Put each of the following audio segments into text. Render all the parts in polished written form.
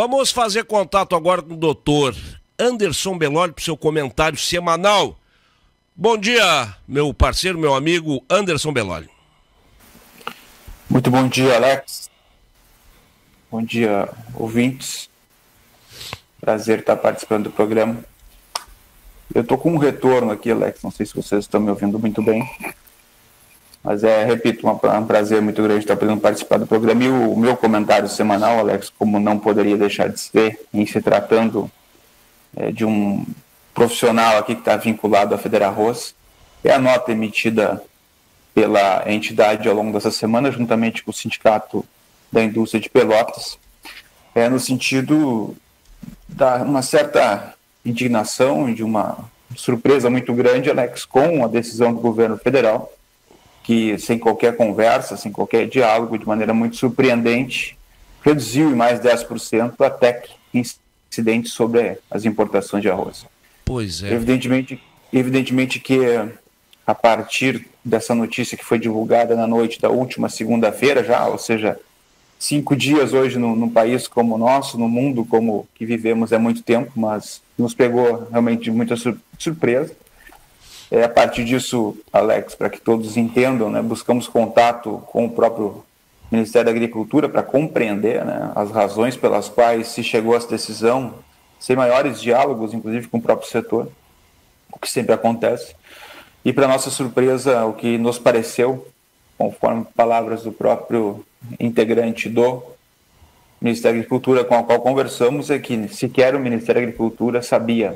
Vamos fazer contato agora com o doutor Anderson Beloli para o seu comentário semanal. Bom dia, meu parceiro, meu amigo Anderson Beloli. Muito bom dia, Alex. Bom dia, ouvintes. Prazer estar participando do programa. Eu estou com um retorno aqui, Alex. Não sei se vocês estão me ouvindo muito bem. Mas repito, um prazer muito grande estar podendo participar do programa. E o meu comentário semanal, Alex, como não poderia deixar de ser, em se tratando de um profissional aqui que está vinculado à Federarroz, é a nota emitida pela entidade ao longo dessa semana, juntamente com o Sindicato da Indústria de Pelotas, no sentido da uma certa indignação e de uma surpresa muito grande, Alex, com a decisão do governo federal, que sem qualquer conversa, sem qualquer diálogo, de maneira muito surpreendente, reduziu em mais 10% a TEC incidente sobre as importações de arroz. Pois é. Evidentemente que a partir dessa notícia que foi divulgada na noite da última segunda-feira já, ou seja, 5 dias hoje num país como o nosso, no mundo como que vivemos há muito tempo, mas nos pegou realmente de muita surpresa. A partir disso, Alex, para que todos entendam, né, buscamos contato com o próprio Ministério da Agricultura para compreender, né, as razões pelas quais se chegou a essa decisão, sem maiores diálogos, inclusive com o próprio setor, o que sempre acontece. E, para nossa surpresa, o que nos pareceu, conforme palavras do próprio integrante do Ministério da Agricultura com o qual conversamos, é que sequer o Ministério da Agricultura sabia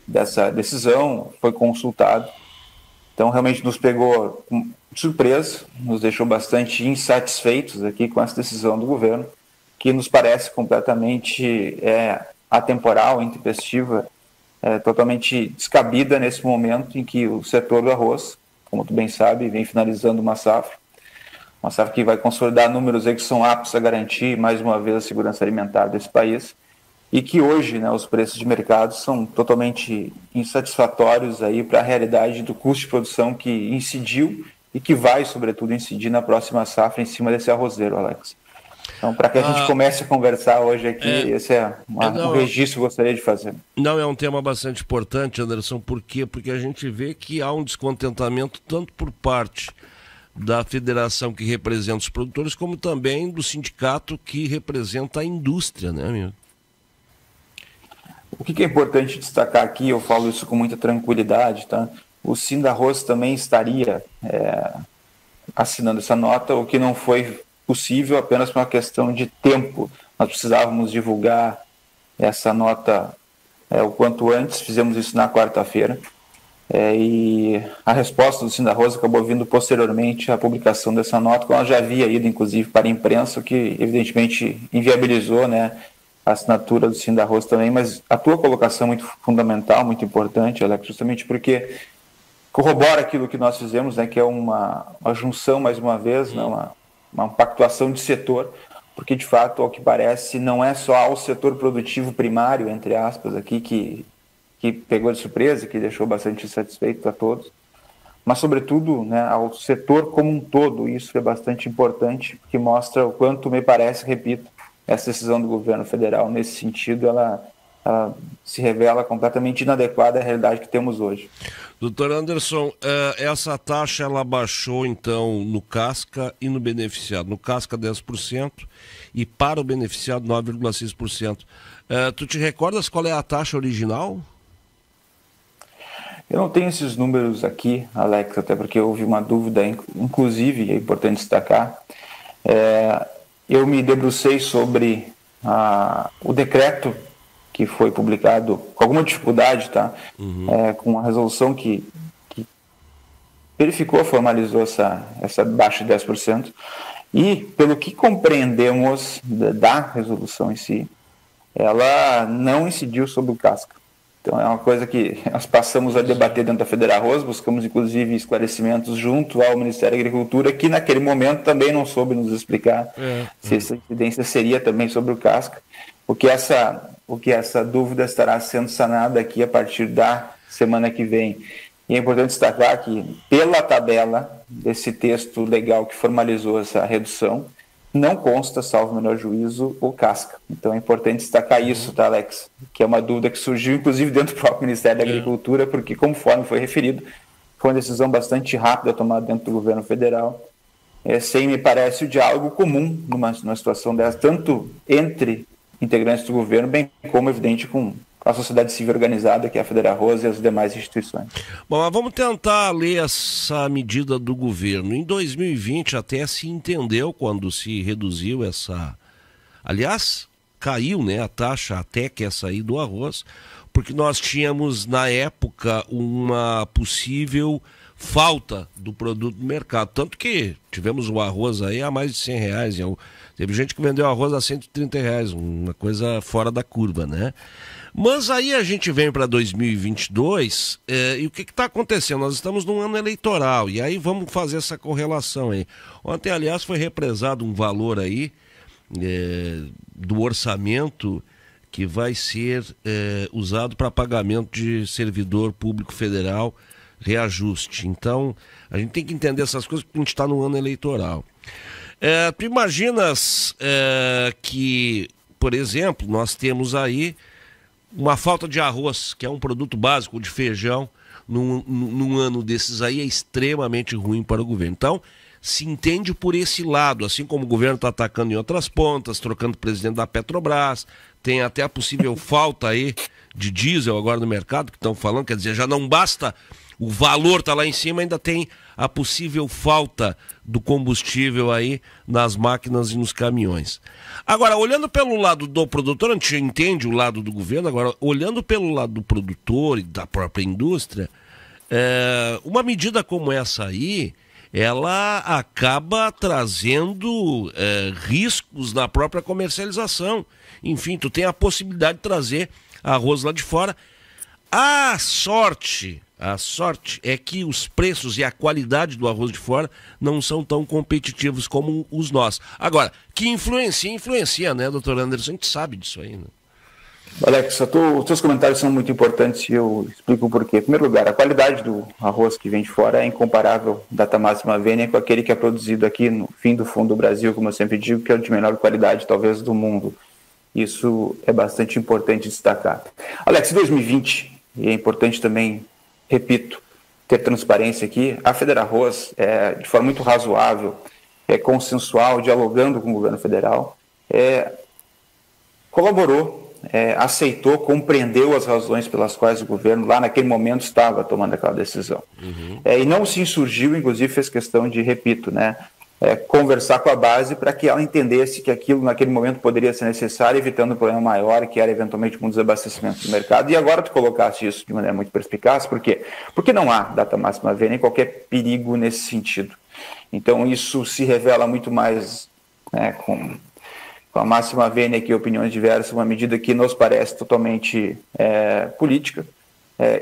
dessa decisão, foi consultado. Então, realmente nos pegou de surpresa, nos deixou bastante insatisfeitos aqui com essa decisão do governo, que nos parece completamente atemporal, intempestiva, totalmente descabida nesse momento em que o setor do arroz, como tu bem sabe, vem finalizando uma safra que vai consolidar números aí que são aptos a garantir, mais uma vez, a segurança alimentar desse país, e que hoje, né, os preços de mercado são totalmente insatisfatórios aí para a realidade do custo de produção que incidiu e que vai, sobretudo, incidir na próxima safra em cima desse arrozeiro, Alex. Então, para que a gente comece a conversar hoje aqui, esse é um registro que eu gostaria de fazer. Não, é um tema bastante importante, Anderson. Por quê? Porque a gente vê que há um descontentamento tanto por parte da federação que representa os produtores, como também do sindicato que representa a indústria, né, amigo? O que é importante destacar aqui, eu falo isso com muita tranquilidade, tá? O Sindarroz também estaria assinando essa nota, o que não foi possível apenas por uma questão de tempo. Nós precisávamos divulgar essa nota o quanto antes, fizemos isso na quarta-feira, e a resposta do Sindarroz acabou vindo posteriormente à publicação dessa nota, que ela já havia ido, inclusive, para a imprensa, o que evidentemente inviabilizou, né, a assinatura do Sindarroz também, mas a tua colocação é muito fundamental, muito importante, Alex, justamente porque corrobora aquilo que nós fizemos, né, que é uma junção, mais uma vez, né, uma pactuação de setor, porque, de fato, ao que parece, não é só ao setor produtivo primário, entre aspas, aqui, que pegou de surpresa, que deixou bastante insatisfeito a todos, mas, sobretudo, né, ao setor como um todo. Isso é bastante importante, porque mostra o quanto, me parece, repito, essa decisão do governo federal, nesse sentido, ela se revela completamente inadequada à realidade que temos hoje. Doutor Anderson, essa taxa ela baixou, então, no casca e no beneficiado. No casca, 10%, e para o beneficiado, 9,6%. Tu te recordas qual é a taxa original? Eu não tenho esses números aqui, Alex, até porque houve uma dúvida, inclusive, é importante destacar. Eu me debrucei sobre o decreto que foi publicado com alguma dificuldade, tá? Com a resolução que verificou, formalizou essa baixa de 10%. E, pelo que compreendemos da resolução em si, ela não incidiu sobre o casca. Então, é uma coisa que nós passamos a debater dentro da Federarroz, buscamos, inclusive, esclarecimentos junto ao Ministério da Agricultura, que, naquele momento, também não soube nos explicar se essa incidência seria também sobre o casca, o que essa dúvida estará sendo sanada aqui a partir da semana que vem. E é importante destacar que, pela tabela desse texto legal que formalizou essa redução, não consta, salvo o menor juízo, o casca. Então é importante destacar isso, tá, Alex? Que é uma dúvida que surgiu, inclusive, dentro do próprio Ministério da Agricultura, porque, conforme foi referido, foi uma decisão bastante rápida tomada dentro do governo federal, sem, me parece, o diálogo comum numa situação dessa, tanto entre integrantes do governo, bem como, evidente, com a sociedade civil organizada, que é a FederaRoça e as demais instituições. Bom, mas vamos tentar ler essa medida do governo. Em 2020 até se entendeu, quando se reduziu essa... Aliás, caiu, né, a taxa até que ia sair do arroz, porque nós tínhamos, na época, uma possível falta do produto no mercado. Tanto que tivemos o arroz aí a mais de R$100. Teve gente que vendeu arroz a R$130, uma coisa fora da curva, né? Mas aí a gente vem para 2022 e o que está acontecendo? Nós estamos num ano eleitoral e aí vamos fazer essa correlação aí. Ontem, aliás, foi represado um valor aí do orçamento que vai ser usado para pagamento de servidor público federal, reajuste. Então, a gente tem que entender essas coisas porque a gente está no ano eleitoral. Tu imaginas que, por exemplo, nós temos aí uma falta de arroz, que é um produto básico, de feijão, num ano desses aí é extremamente ruim para o governo. Então, se entende por esse lado, assim como o governo está atacando em outras pontas, trocando o presidente da Petrobras, tem até a possível falta aí de diesel agora no mercado, que estão falando, quer dizer, já não basta o valor tá lá em cima, ainda tem a possível falta do combustível aí nas máquinas e nos caminhões. Agora, olhando pelo lado do produtor, a gente entende o lado do governo, agora, olhando pelo lado do produtor e da própria indústria, uma medida como essa aí, ela acaba trazendo riscos na própria comercialização. Enfim, tu tem a possibilidade de trazer arroz lá de fora. A sorte é que os preços e a qualidade do arroz de fora não são tão competitivos como os nossos. Agora, que influencia, né, doutor Anderson? A gente sabe disso aí, né? Alex, os teus comentários são muito importantes e eu explico o porquê. Em primeiro lugar, a qualidade do arroz que vem de fora é incomparável, data máxima vênia, com aquele que é produzido aqui no fim do fundo do Brasil, como eu sempre digo, que é o de menor qualidade, talvez, do mundo. Isso é bastante importante destacar. Alex, em 2020, e é importante também, repito, ter transparência aqui, a FederaRoça, de forma muito razoável, consensual, dialogando com o governo federal, colaborou, aceitou, compreendeu as razões pelas quais o governo, lá naquele momento, estava tomando aquela decisão. E não se insurgiu, inclusive fez questão de, repito, né, conversar com a base para que ela entendesse que aquilo naquele momento poderia ser necessário, evitando um problema maior, que era eventualmente um desabastecimento do mercado. E agora tu colocaste isso de maneira muito perspicaz, por quê? Porque não há data máxima vênia nem qualquer perigo nesse sentido. Então isso se revela muito mais, né, com a máxima vênia aqui, opiniões diversas, uma medida que nos parece totalmente política,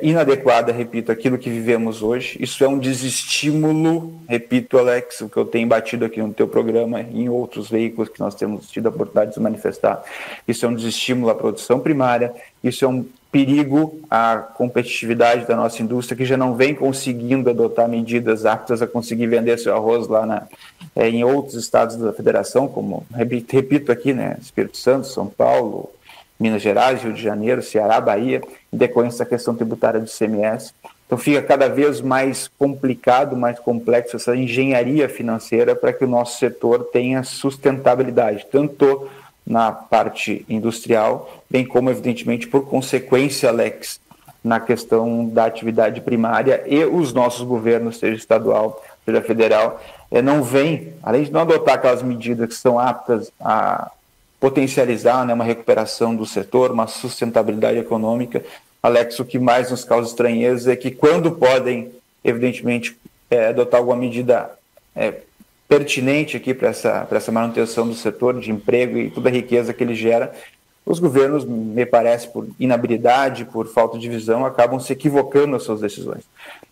inadequada, repito, aquilo que vivemos hoje. Isso é um desestímulo, repito, Alex, o que eu tenho batido aqui no teu programa e em outros veículos que nós temos tido a oportunidade de se manifestar. Isso é um desestímulo à produção primária, isso é um perigo à competitividade da nossa indústria, que já não vem conseguindo adotar medidas aptas a conseguir vender seu arroz lá em outros estados da federação, como, repito aqui, né, Espírito Santo, São Paulo, Minas Gerais, Rio de Janeiro, Ceará, Bahia, em decorrência da questão tributária do ICMS. Então fica cada vez mais complicado, mais complexo essa engenharia financeira para que o nosso setor tenha sustentabilidade, tanto na parte industrial, bem como, evidentemente, por consequência, Alex, na questão da atividade primária, e os nossos governos, seja estadual, seja federal, não vêm, além de não adotar aquelas medidas que são aptas a potencializar, né, uma recuperação do setor, uma sustentabilidade econômica. Alex, o que mais nos causa estranheza é que quando podem, evidentemente, adotar alguma medida pertinente aqui para essa manutenção do setor de emprego e toda a riqueza que ele gera, os governos, me parece, por inabilidade, por falta de visão, acabam se equivocando nas suas decisões.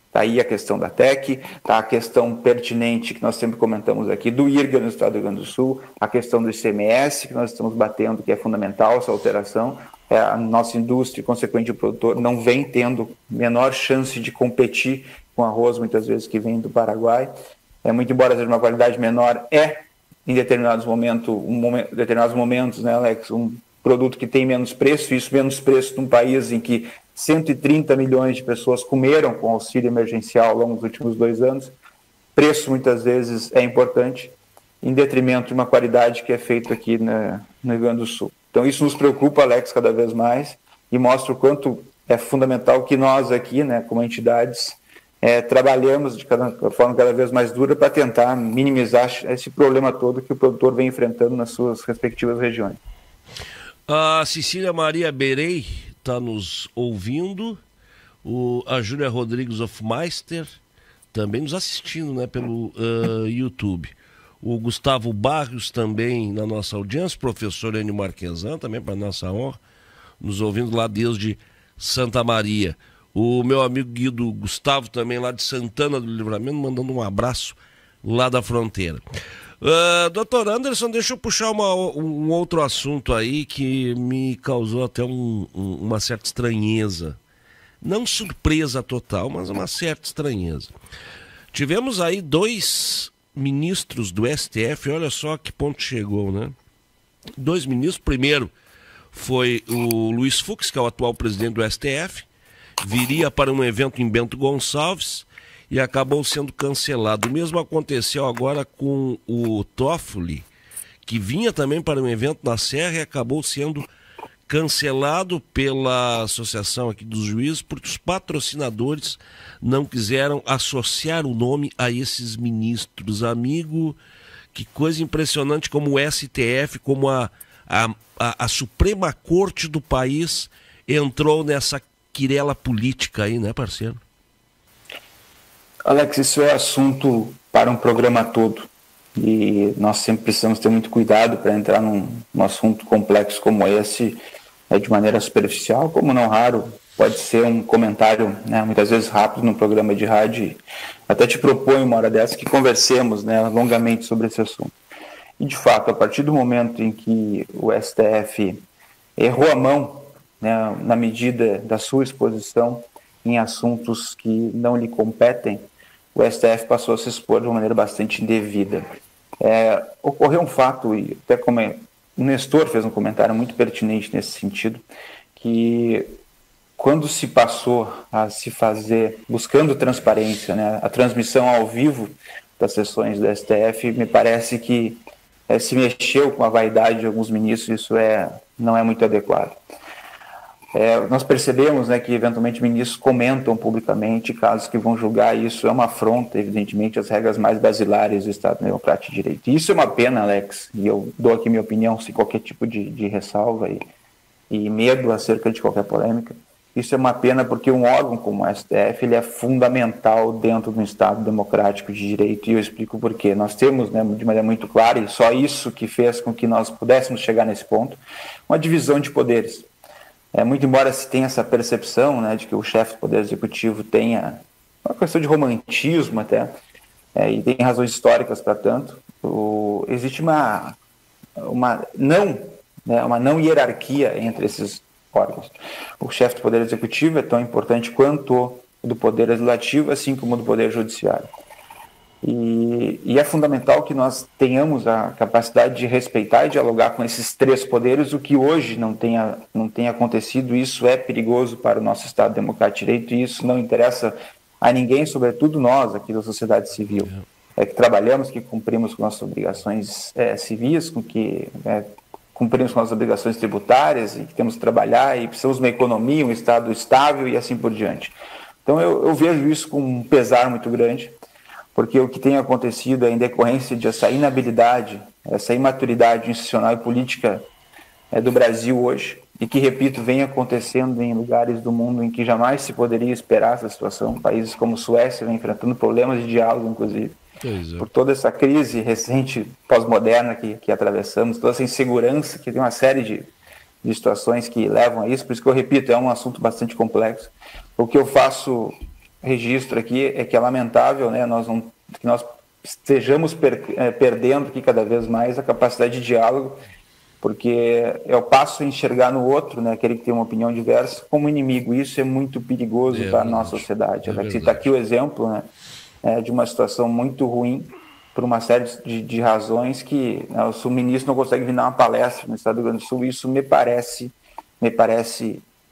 Está aí a questão da TEC, está a questão pertinente que nós sempre comentamos aqui do IRGA no estado do Rio Grande do Sul, a questão do ICMS, que nós estamos batendo, que é fundamental essa alteração. A nossa indústria, consequentemente o produtor, não vem tendo menor chance de competir com arroz, muitas vezes, que vem do Paraguai. Muito embora seja uma qualidade menor, em determinados momentos, né, Alex, um produto que tem menos preço, isso menos preço num país em que 130 milhões de pessoas comeram com auxílio emergencial ao longo dos últimos 2 anos. Preço, muitas vezes, é importante, em detrimento de uma qualidade que é feita aqui no Rio Grande do Sul. Então, isso nos preocupa, Alex, cada vez mais, e mostra o quanto é fundamental que nós aqui, né, como entidades, trabalhamos de forma cada vez mais dura para tentar minimizar esse problema todo que o produtor vem enfrentando nas suas respectivas regiões. A Cecília Maria Berei está nos ouvindo, a Júlia Rodrigues Hofmeister também nos assistindo, né, pelo YouTube. O Gustavo Barrios também na nossa audiência, o professor Enio Marquesan, também para nossa honra, nos ouvindo lá desde Santa Maria. O meu amigo Guido Gustavo também lá de Santana do Livramento, mandando um abraço lá da fronteira. Doutor Anderson, deixa eu puxar um outro assunto aí que me causou até uma certa estranheza. Não surpresa total, mas uma certa estranheza. Tivemos aí 2 ministros do STF, olha só que ponto chegou, né? 2 ministros, primeiro foi o Luiz Fux, que é o atual presidente do STF, viria para um evento em Bento Gonçalves e acabou sendo cancelado. O mesmo aconteceu agora com o Toffoli, que vinha também para um evento na Serra e acabou sendo cancelado pela Associação aqui dos Juízes, porque os patrocinadores não quiseram associar o nome a esses ministros. Amigo, que coisa impressionante como o STF, como a Suprema Corte do país entrou nessa quirela política aí, né, parceiro? Alex, isso é assunto para um programa todo. E nós sempre precisamos ter muito cuidado para entrar num assunto complexo como esse, de maneira superficial, como não raro pode ser um comentário, né, muitas vezes rápido no programa de rádio. Até te proponho uma hora dessa que conversemos, né, longamente sobre esse assunto. E de fato, a partir do momento em que o STF errou a mão, né, na medida da sua exposição em assuntos que não lhe competem, o STF passou a se expor de uma maneira bastante indevida. Ocorreu um fato, e até como o Nestor fez um comentário muito pertinente nesse sentido, que quando se passou a se fazer, buscando transparência, né, a transmissão ao vivo das sessões do STF, me parece que se mexeu com a vaidade de alguns ministros, isso não é muito adequado. Nós percebemos, né, que eventualmente ministros comentam publicamente casos que vão julgar, isso é uma afronta, evidentemente, às regras mais basilares do Estado Democrático de Direito. E isso é uma pena, Alex, e eu dou aqui minha opinião sem qualquer tipo de ressalva e medo acerca de qualquer polêmica. Isso é uma pena porque um órgão como o STF ele é fundamental dentro do Estado Democrático de Direito, e eu explico por quê. Nós temos, né, de maneira muito clara, e só isso que fez com que nós pudéssemos chegar nesse ponto, uma divisão de poderes. Muito embora se tenha essa percepção, né, de que o chefe do Poder Executivo tenha uma questão de romantismo até, e tem razões históricas para tanto, existe uma não hierarquia entre esses órgãos. O chefe do Poder Executivo é tão importante quanto o do Poder Legislativo, assim como o do Poder Judiciário. E é fundamental que nós tenhamos a capacidade de respeitar e dialogar com esses 3 poderes, o que hoje não tem acontecido. Isso é perigoso para o nosso Estado Democrático de Direito, e isso não interessa a ninguém, sobretudo nós aqui da sociedade civil. Que trabalhamos, que cumprimos com nossas obrigações civis, cumprimos com nossas obrigações tributárias, e que temos que trabalhar, e precisamos de uma economia, um Estado estável e assim por diante. Então eu vejo isso com um pesar muito grande, porque o que tem acontecido é em decorrência dessa inabilidade, essa imaturidade institucional e política do Brasil hoje, e que, repito, vem acontecendo em lugares do mundo em que jamais se poderia esperar essa situação. Países como Suécia vem enfrentando problemas de diálogo, inclusive, por toda essa crise recente, pós-moderna que atravessamos, toda essa insegurança, que tem uma série de situações que levam a isso. Por isso que eu repito, é um assunto bastante complexo. O que eu faço registro aqui é que é lamentável, né, que nós estejamos perdendo aqui cada vez mais a capacidade de diálogo, porque eu passo a enxergar no outro, né, aquele que tem uma opinião diversa, como inimigo. Isso é muito perigoso para a nossa sociedade. Está aqui o exemplo, né, de uma situação muito ruim, por uma série de razões que, né, o sul-ministro não consegue vir dar uma palestra no estado do Rio Grande do Sul. Isso me parece,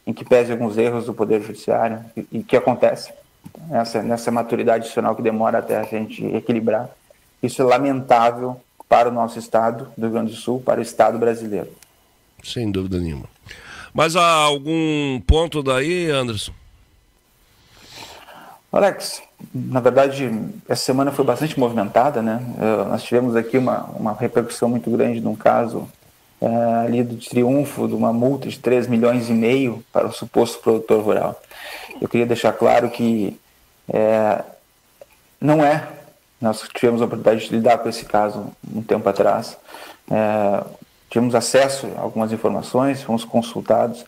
em que pese alguns erros do Poder Judiciário, e que acontece nessa maturidade institucional que demora até a gente equilibrar. Isso é lamentável para o nosso estado do Rio Grande do Sul, para o estado brasileiro. Sem dúvida nenhuma. Mas há algum ponto daí, Anderson? Alex, na verdade, essa semana foi bastante movimentada, né? Nós tivemos aqui uma repercussão muito grande de um caso ali do triunfo de uma multa de 3,5 milhões para o suposto produtor rural. Eu queria deixar claro que não é. Nós tivemos a oportunidade de lidar com esse caso um tempo atrás. Tivemos acesso a algumas informações, fomos consultados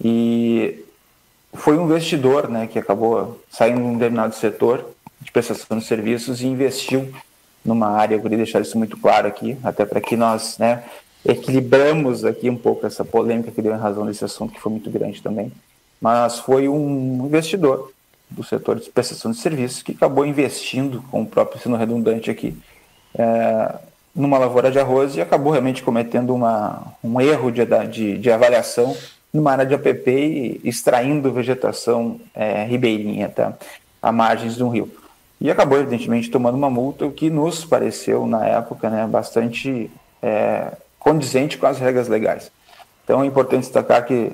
e foi um investidor, né, que acabou saindo de um determinado setor de prestação de serviços e investiu numa área. Eu queria deixar isso muito claro aqui, até para que nós, né, equilibramos aqui um pouco essa polêmica que deu em razão desse assunto, que foi muito grande também. Mas foi um investidor do setor de prestação de serviços que acabou investindo, com o próprio sino redundante aqui, numa lavoura de arroz e acabou realmente cometendo um erro de avaliação numa área de APP e extraindo vegetação ribeirinha, tá? À margens de um rio. E acabou, evidentemente, tomando uma multa, o que nos pareceu, na época, né, bastante condizente com as regras legais. Então é importante destacar que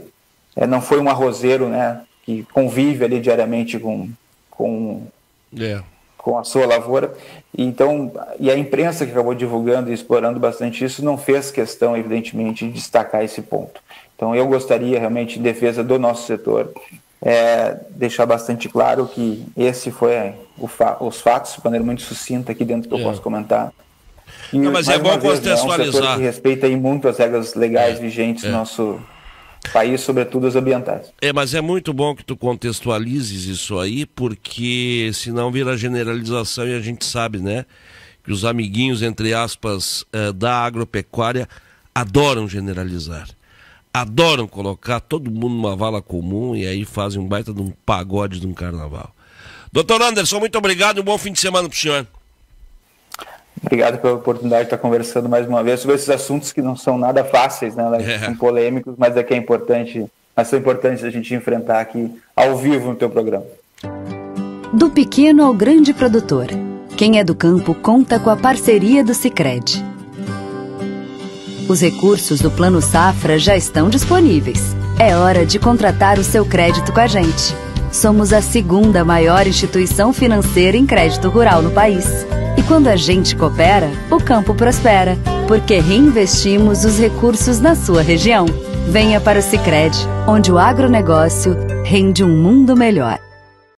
não foi um arrozeiro, né, que convive ali diariamente com a sua lavoura. E a imprensa que acabou divulgando e explorando bastante isso não fez questão, evidentemente, de destacar esse ponto. Então eu gostaria realmente, em defesa do nosso setor, deixar bastante claro que esse foi os fatos, de maneira muito sucinta aqui dentro que eu posso comentar. E, não, mas é bom contextualizar. É um setor que respeita aí muito as regras legais vigentes no nosso país, sobretudo as ambientais. Mas é muito bom que tu contextualizes isso aí, porque senão vira generalização e a gente sabe, né, que os amiguinhos, entre aspas, da agropecuária adoram generalizar. Adoram colocar todo mundo numa vala comum e aí fazem um baita de um pagode de um carnaval. Doutor Anderson, muito obrigado e um bom fim de semana para o senhor. Obrigado pela oportunidade de estar conversando mais uma vez sobre esses assuntos que não são nada fáceis, né? São polêmicos, mas que é importante, mas são importantes a gente enfrentar aqui ao vivo no teu programa. Do pequeno ao grande produtor, quem é do campo conta com a parceria do Sicredi. Os recursos do Plano Safra já estão disponíveis. É hora de contratar o seu crédito com a gente. Somos a segunda maior instituição financeira em crédito rural no país. E quando a gente coopera, o campo prospera, porque reinvestimos os recursos na sua região. Venha para o Sicredi, onde o agronegócio rende um mundo melhor.